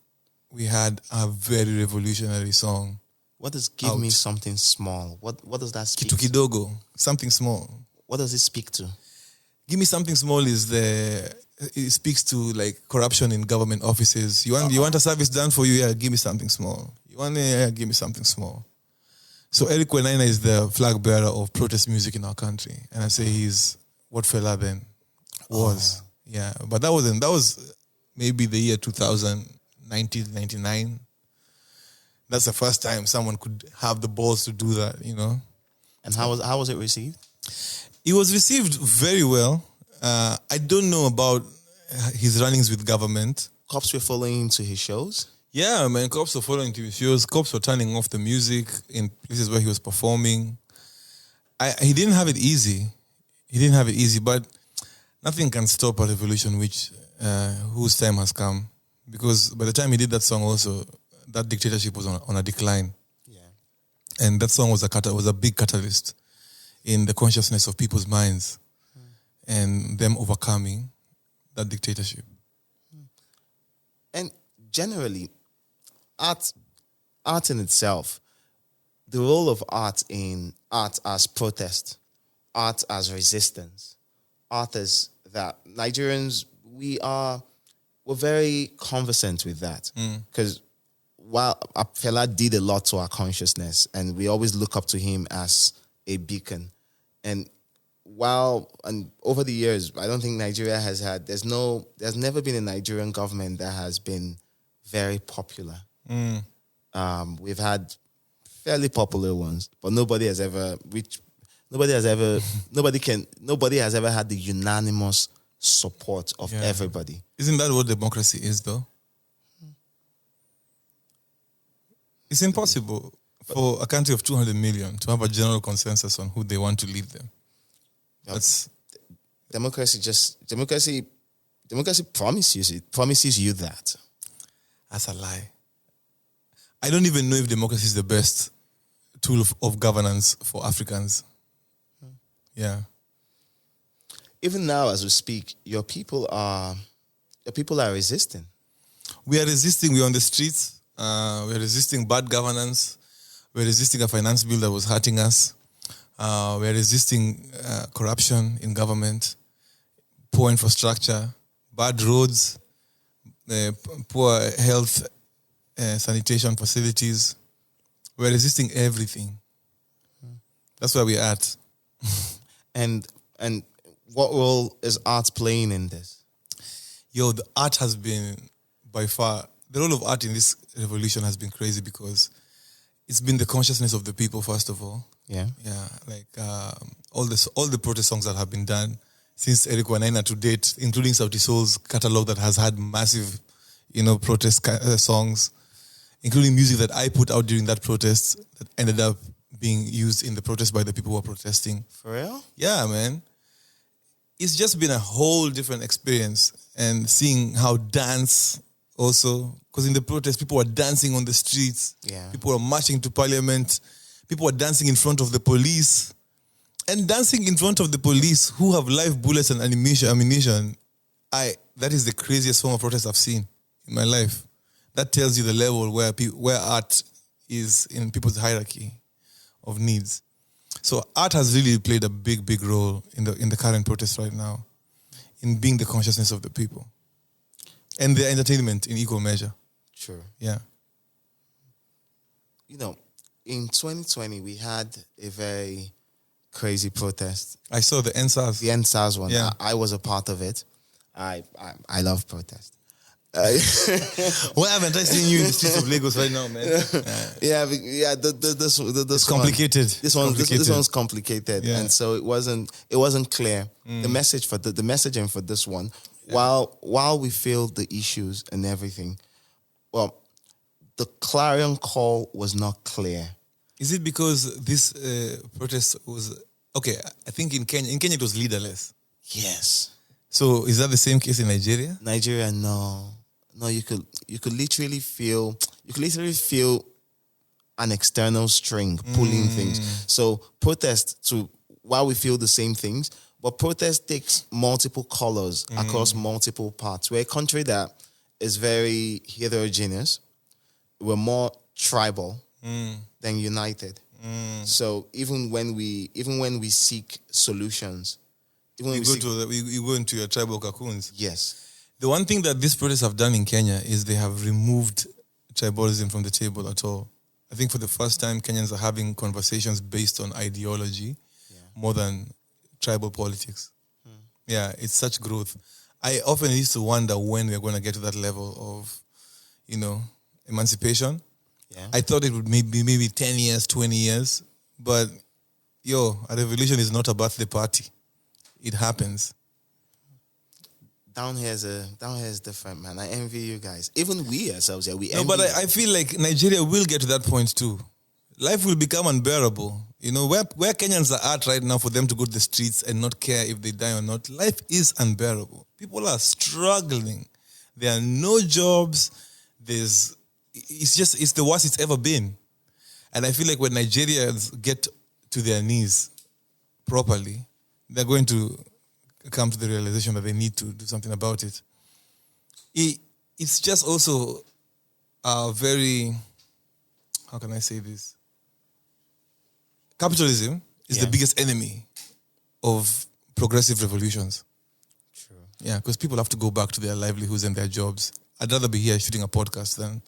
we had a very revolutionary song.
What does give me something small? What does that speak
Kitu Kidogo, something small.
What does it speak to?
Give me something small it speaks to like corruption in government offices. You want a service done for you? Yeah, give me something small. Give me something small. So Eric Wenaina is the flag bearer of protest music in our country. And I say he's what Fela then was. Yeah. But that was maybe the year 2000, 1999. That's the first time someone could have the balls to do that,
And how was it received?
It was received very well. I don't know about his runnings with government.
Cops were following him to his shows?
Yeah, man, cops were following to his shows. Cops were turning off the music in places where he was performing. He didn't have it easy. But nothing can stop a revolution whose time has come. Because by the time he did that song also, that dictatorship was on a decline.
Yeah.
And that song was a big catalyst in the consciousness of people's minds and them overcoming that dictatorship.
And generally, art in itself, the role of art as protest, art as resistance, art as that. Nigerians, we're very conversant with that. Because while Fela did a lot to our consciousness, and we always look up to him as a beacon. And over the years, I don't think Nigeria there's never been a Nigerian government that has been very popular. We've had fairly popular ones, but nobody has ever had the unanimous support of everybody.
Isn't that what democracy is, though? It's impossible for a country of 200 million to have a general consensus on who they want to lead them. That's
democracy promises you that.
That's a lie. I don't even know if democracy is the best tool of governance for Africans. Yeah.
Even now, as we speak, your people are resisting.
We are resisting. We're on the streets. We're resisting bad governance. We're resisting a finance bill that was hurting us. We're resisting corruption in government, poor infrastructure, bad roads, poor health, sanitation facilities. We're resisting everything. That's where we're at.
And what role is art playing in this?
The art has been by far, the role of art in this revolution has been crazy because it's been the consciousness of the people, first of all.
Yeah.
Yeah, like all the protest songs that have been done since Eric Wanaina to date, including Sauti Sol's catalog that has had massive, protest songs, including music that I put out during that protest that ended up being used in the protest by the people who are protesting.
For real?
Yeah, man. It's just been a whole different experience, and seeing how dance also, because in the protest, people were dancing on the streets.
Yeah.
People were marching to parliament. People were dancing in front of the police. And dancing in front of the police who have live bullets and ammunition, that is the craziest form of protest I've seen in my life. That tells you the level where art is in people's hierarchy of needs. So art has really played a big, big role in the current protest right now, in being the consciousness of the people and their entertainment in equal measure.
True.
Yeah.
You know, in 2020, we had a very crazy protest.
I saw the NSAS.
The NSAS one.
Yeah.
I was a part of it. I love protest.
Why haven't I seen you in the streets of Lagos right now, man?
This
It's complicated.
This one's complicated,
Yeah.
and so it wasn't clear. The messaging for this one, while we feel the issues and everything, well, the clarion call was not clear.
Is it because this protest was okay? I think in Kenya it was leaderless.
Yes.
So is that the same case in Nigeria?
Nigeria, no, you could literally feel an external string pulling things. So while we feel the same things, but protest takes multiple colors across multiple parts. We're a country that is very heterogeneous. We're more tribal than united. So even when we seek solutions,
You go into your tribal cocoons.
yes.
The one thing that these protests have done in Kenya is they have removed tribalism from the table at all. I think for the first time, Kenyans are having conversations based on ideology more than tribal politics. Yeah, it's such growth. I often used to wonder when we're going to get to that level of, emancipation.
Yeah.
I thought it would maybe 10 years, 20 years. But, a revolution is not a birthday party. It happens.
Down here is different, man. I envy you guys. Even we ourselves here, we envy.
No, but I feel like Nigeria will get to that point too. Life will become unbearable. Where Kenyans are at right now for them to go to the streets and not care if they die or not, life is unbearable. People are struggling. There are no jobs. It's the worst it's ever been. And I feel like when Nigerians get to their knees properly, they're going to come to the realization that they need to do something about it. It's just also a very, how can I say this? Capitalism is the biggest enemy of progressive revolutions.
True.
Yeah, because people have to go back to their livelihoods and their jobs. I'd rather be here shooting a podcast than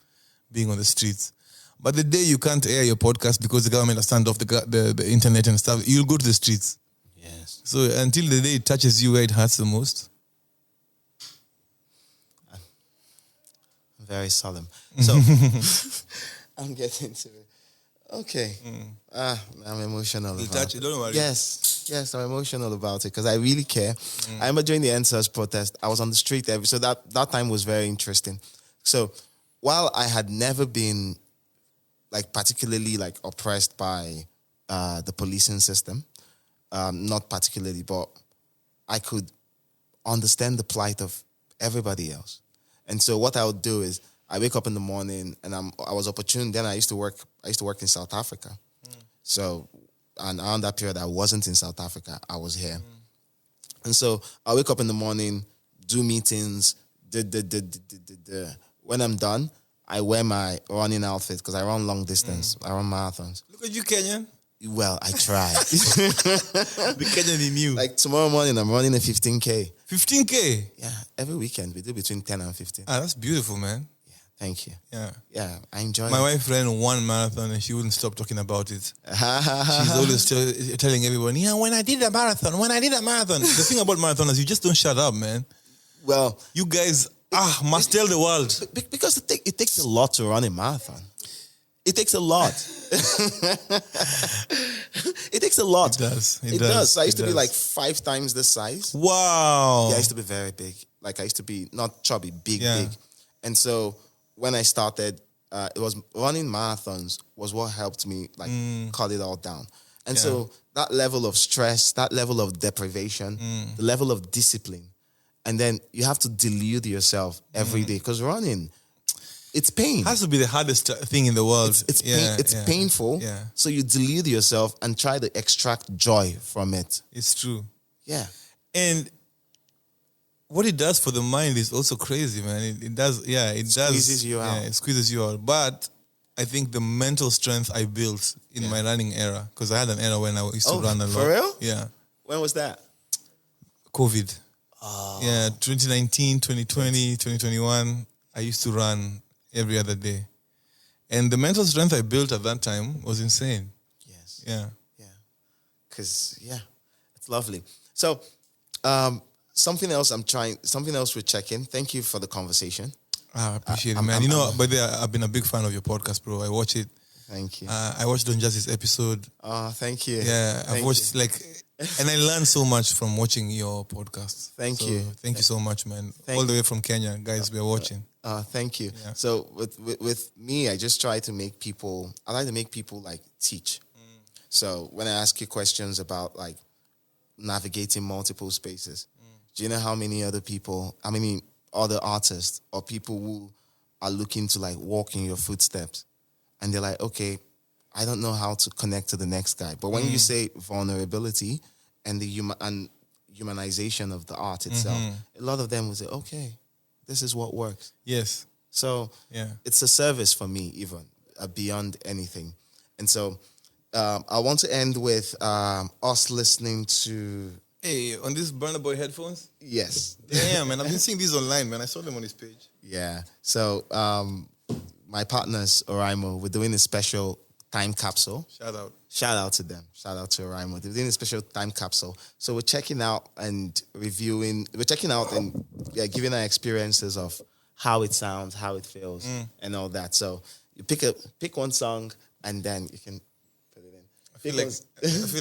being on the streets. But the day you can't air your podcast because the government has turned off the internet and stuff, you'll go to the streets.
Yes.
So until the day it touches you where it hurts the most.
Very solemn. So I'm getting to it. Okay. I'm emotional about it.
Don't worry.
Yes, I'm emotional about it because I really care. I remember during the NSAS protest, I was on the street so that time was very interesting. So while I had never been particularly oppressed by the policing system, not particularly, but I could understand the plight of everybody else. And so what I would do is I wake up in the morning and I was opportune. Then I used to work in South Africa. So, and around that period, I wasn't in South Africa. I was here. And so I wake up in the morning, do meetings. When I'm done, I wear my running outfit because I run long distance. I run marathons.
Look at you, Kenyan.
Well, I try.
The Kenyan in you.
Tomorrow morning, I'm running a 15K.
15K?
Yeah, every weekend we do between 10 and 15.
Ah, that's beautiful, man.
Yeah, thank you.
Yeah.
Yeah, I enjoy
My
it.
wife ran one marathon and she wouldn't stop talking about it. She's always telling everyone, when I did a marathon. The thing about marathoners, you just don't shut up, man.
Well,
you guys must tell the world.
Because it takes a lot to run a marathon. It takes a lot. It takes a lot.
It does.
So I used to be 5 times the size.
Wow.
Yeah, I used to be very big. I used to be not chubby, big. And so when I started, it was running marathons was what helped me cut it all down. And so that level of stress, that level of deprivation, the level of discipline, and then you have to delude yourself every day because running, it's pain.
It has to be the hardest thing in the world.
It's painful.
Yeah.
So you delude yourself and try to extract joy from it.
It's true.
Yeah.
And what it does for the mind is also crazy, man. It does.
Squeezes you out.
Yeah, it squeezes you out. But I think the mental strength I built in my running era, because I had an era when I used to run a lot.
For real?
Yeah.
When was that?
COVID. Yeah, 2019, 2020, 2021, I used to run every other day. And the mental strength I built at that time was insane.
Yes.
Yeah.
Yeah. Because, it's lovely. So, something else we're checking. Thank you for the conversation.
I appreciate it, man. But I've been a big fan of your podcast, bro. I watch it.
Thank you.
I watched Don Jazzy's episode.
Thank you.
Yeah, I've watched and I learned so much from watching your podcast.
Thank you.
Thank you so much, man. All the way from Kenya, guys, we're watching.
Thank you.
Yeah.
So with me, I just try to make people. I like to make people like teach. So when I ask you questions about like navigating multiple spaces, do you know how many other artists or people who are looking to like walk in your footsteps, and they're like, okay, I don't know how to connect to the next guy. But when you say vulnerability and the humanization of the art itself, a lot of them will say, okay, this is what works.
Yes.
So it's a service for me, even beyond anything. And so I want to end with us listening to...
Hey, on these Burna Boy headphones?
Yes.
Damn, man. I've been seeing these online, man. I saw them on his page.
Yeah. So my partners, Oraimo, we're doing a special time capsule. Shout out to them. Shout out to Oraimo. They're doing a special time capsule. So we're checking out and reviewing. We're checking out and giving our experiences of how it sounds, how it feels, and all that. So you pick one song and then you can put it in.
I feel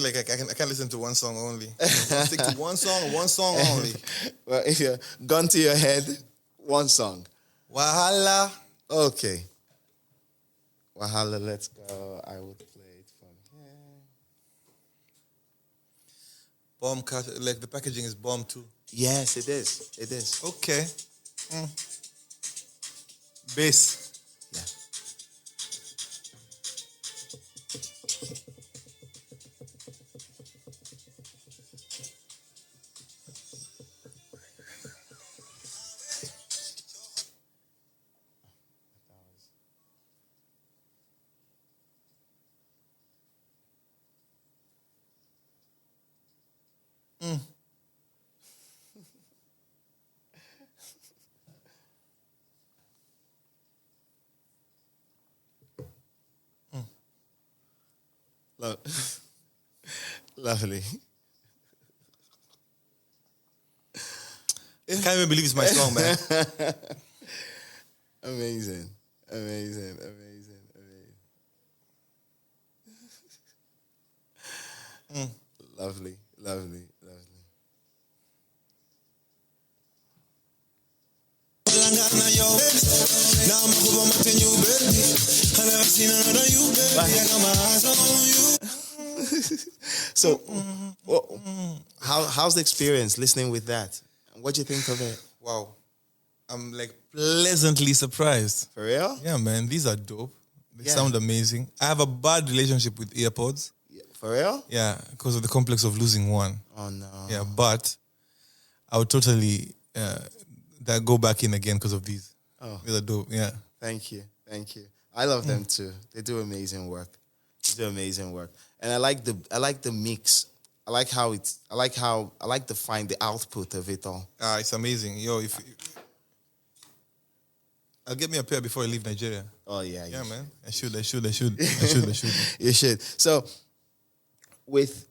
like I can't listen to one song only. I'll stick to one song only.
Well, if you're gun to your head, one song.
Wahala.
Okay. Wahala, let's go. I will play it from here.
Bomb cut, like the packaging is bomb too.
Yes, it is. It is.
Okay. Bass.
Yeah. Lovely.
I can't even believe it's my song, man.
Amazing. Lovely. So, how's the experience listening with that? What do you think of it?
Wow. I'm like pleasantly surprised.
For real?
Yeah, man. These are dope. They sound amazing. I have a bad relationship with earpods.
For real?
Yeah, because of the complex of losing one.
Oh, no.
Yeah, but I would totally go back in again because of these.
Oh.
These are dope, yeah.
Thank you. I love them too. They do amazing work. And I like the mix. I like the output of it all.
It's amazing. Yo, I'll get me a pair before I leave Nigeria.
Oh yeah.
Yeah, man. I should.
You should. So with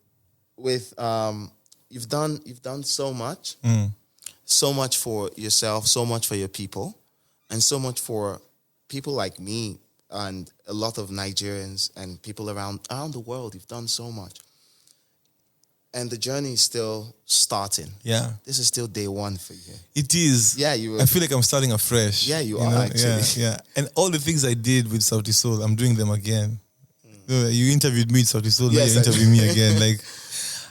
you've done so much. So much for yourself, so much for your people, and so much for people like me and a lot of Nigerians and people around the world. You've done so much. And the journey is still starting.
Yeah.
This is still day one for you.
It is.
Yeah,
I feel like I'm starting afresh.
Yeah, you are actually.
Yeah. And all the things I did with Sauti Soul, I'm doing them again. You interviewed me with Sauti Soul, now
Yes,
you're interviewing me again.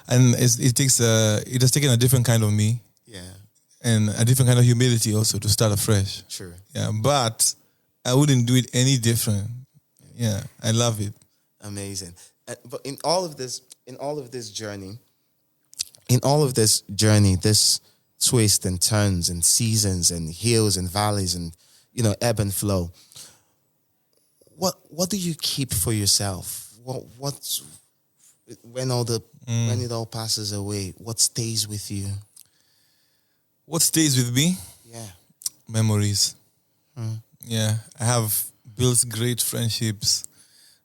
And it has taken a different kind of me.
Yeah.
And a different kind of humility also to start afresh.
Sure.
Yeah, but I wouldn't do it any different. Yeah, I love it.
Amazing. But in all of this journey, this twists and turns and seasons and hills and valleys and ebb and flow. What do you keep for yourself? What's when it all passes away? What stays with you?
What stays with me?
Yeah.
Memories. Yeah, I have built great friendships,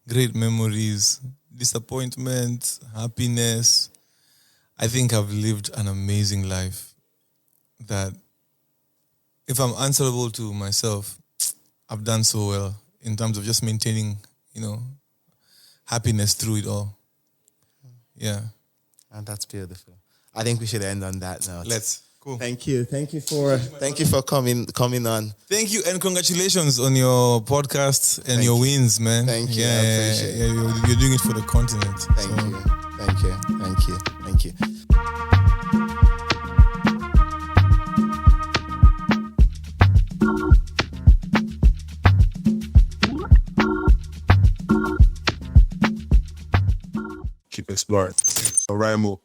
great memories, disappointment, happiness. I think I've lived an amazing life that if I'm answerable to myself, I've done so well in terms of just maintaining, happiness through it all. Yeah.
And that's beautiful. I think we should end on that note.
Let's. Cool.
Thank you for coming on.
Thank you and congratulations on your podcast and your wins, man.
Thank you.
Yeah,
I appreciate it.
You're doing it for the continent.
Thank you.
Keep exploring. Rhymo.